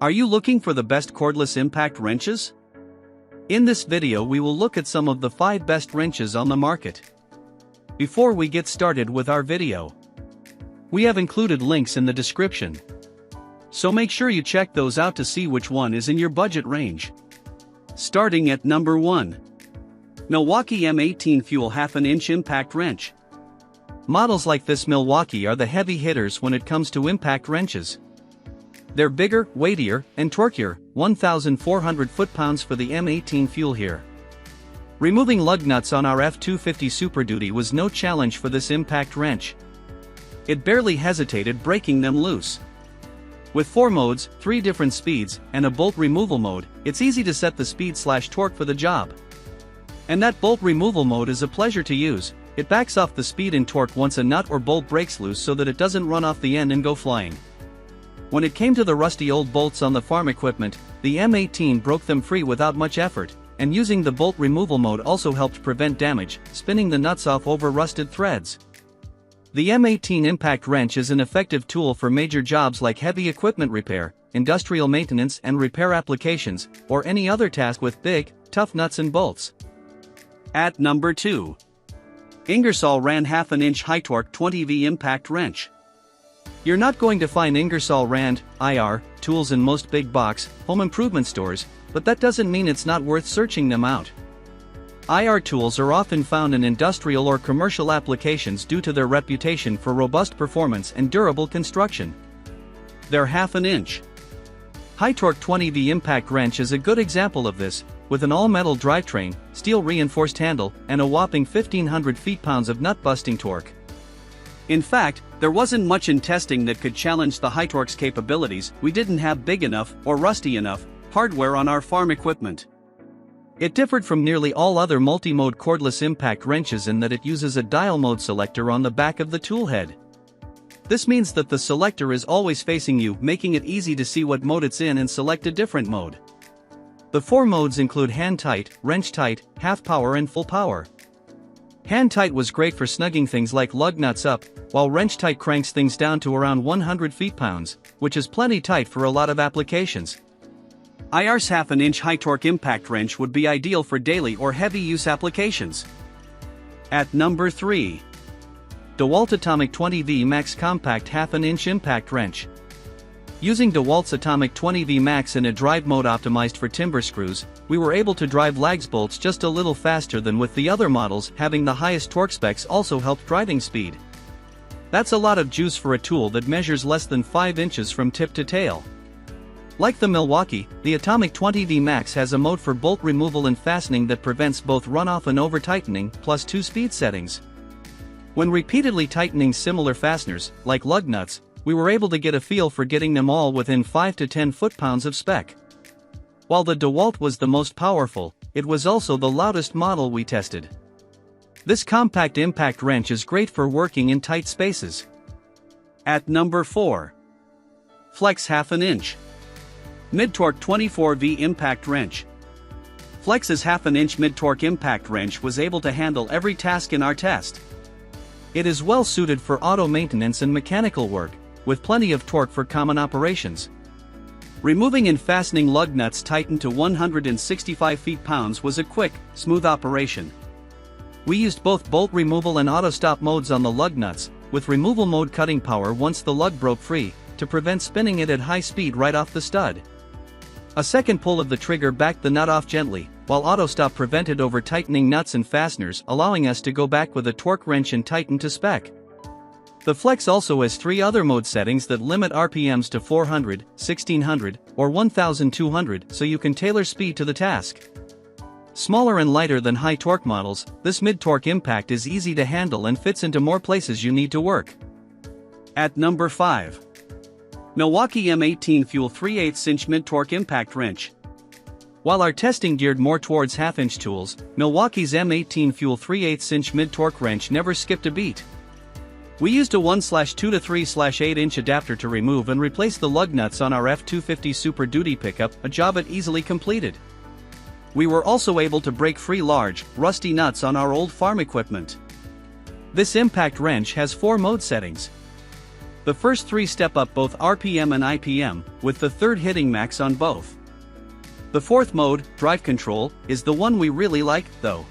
Are you looking for the best cordless impact wrenches? In this video we will look at some of the 5 best wrenches on the market. Before we get started with our video, we have included links in the description, so make sure you check those out to see which one is in your budget range. Starting at number 1. Milwaukee M18 Fuel 1/2 inch Impact Wrench. Models like this Milwaukee are the heavy hitters when it comes to impact wrenches. They're bigger, weightier, and torqueier, 1,400 foot-pounds for the M18 Fuel here. Removing lug nuts on our F250 Super Duty was no challenge for this impact wrench. It barely hesitated breaking them loose. With 4 modes, 3 different speeds, and a bolt removal mode, it's easy to set the speed/torque for the job. And that bolt removal mode is a pleasure to use. It backs off the speed and torque once a nut or bolt breaks loose so that it doesn't run off the end and go flying. When it came to the rusty old bolts on the farm equipment, the M18 broke them free without much effort, and using the bolt removal mode also helped prevent damage, spinning the nuts off over rusted threads. The M18 impact wrench is an effective tool for major jobs like heavy equipment repair, industrial maintenance and repair applications, or any other task with big, tough nuts and bolts. At number 2. Ingersoll Rand 1/2 inch High Torque 20V Impact Wrench. You're not going to find Ingersoll Rand IR tools in most big box home improvement stores, but that doesn't mean it's not worth searching them out. IR tools are often found in industrial or commercial applications due to their reputation for robust performance and durable construction. Their 1/2 inch High Torque 20V Impact Wrench is a good example of this, with an all-metal drivetrain, steel-reinforced handle, and a whopping 1,500 feet-pounds of nut-busting torque. In fact, there wasn't much in testing that could challenge the High Torque's capabilities. We didn't have big enough, or rusty enough, hardware on our farm equipment. It differed from nearly all other multi-mode cordless impact wrenches in that it uses a dial mode selector on the back of the tool head. This means that the selector is always facing you, making it easy to see what mode it's in and select a different mode. The 4 modes include hand tight, wrench tight, half power and full power. Hand tight was great for snugging things like lug nuts up, while wrench tight cranks things down to around 100 feet-pounds, which is plenty tight for a lot of applications. IR's 1/2 inch High Torque Impact Wrench would be ideal for daily or heavy use applications. At number 3. DeWalt Atomic 20V Max Compact 1/2 inch Impact Wrench. Using DeWalt's Atomic 20V Max in a drive mode optimized for timber screws, we were able to drive lags bolts just a little faster than with the other models. Having the highest torque specs also helped driving speed. That's a lot of juice for a tool that measures less than 5 inches from tip to tail. Like the Milwaukee, the Atomic 20V Max has a mode for bolt removal and fastening that prevents both runoff and over-tightening, plus 2 speed settings. When repeatedly tightening similar fasteners, like lug nuts, we were able to get a feel for getting them all within 5 to 10 foot-pounds of spec. While the DeWalt was the most powerful, it was also the loudest model we tested. This compact impact wrench is great for working in tight spaces. At number 4. Flex 1/2 inch Mid-Torque 24V Impact Wrench. Flex's 1/2 inch mid-torque impact wrench was able to handle every task in our test. It is well suited for auto maintenance and mechanical work, with plenty of torque for common operations. Removing and fastening lug nuts tightened to 165 feet-pounds was a quick, smooth operation. We used both bolt removal and auto stop modes on the lug nuts, with removal mode cutting power once the lug broke free, to prevent spinning it at high speed right off the stud. A second pull of the trigger backed the nut off gently, while auto stop prevented over-tightening nuts and fasteners, allowing us to go back with a torque wrench and tighten to spec. The Flex also has 3 other mode settings that limit RPMs to 400, 1600, or 1200, so you can tailor speed to the task. Smaller and lighter than high torque models, this mid-torque impact is easy to handle and fits into more places you need to work. At number 5. Milwaukee M18 Fuel 3/8 inch Mid-Torque Impact Wrench. While our testing geared more towards 1/2 inch tools, Milwaukee's M18 Fuel 3/8 inch mid-torque wrench never skipped a beat. We used a 1/2 to 3/8 inch adapter to remove and replace the lug nuts on our F250 Super Duty pickup, a job it easily completed. We were also able to break free large, rusty nuts on our old farm equipment. This impact wrench has 4 mode settings. The first 3 step up both RPM and IPM, with the third hitting max on both. The fourth mode, drive control, is the one we really like, though.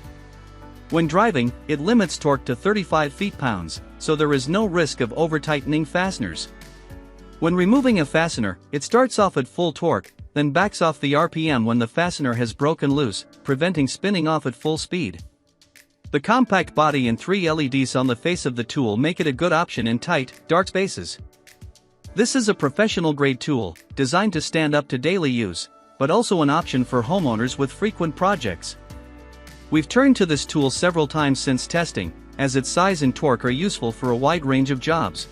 When driving, it limits torque to 35 feet-pounds, so there is no risk of over-tightening fasteners. When removing a fastener, it starts off at full torque, then backs off the RPM when the fastener has broken loose, preventing spinning off at full speed. The compact body and 3 LEDs on the face of the tool make it a good option in tight, dark spaces. This is a professional-grade tool, designed to stand up to daily use, but also an option for homeowners with frequent projects. We've turned to this tool several times since testing, as its size and torque are useful for a wide range of jobs.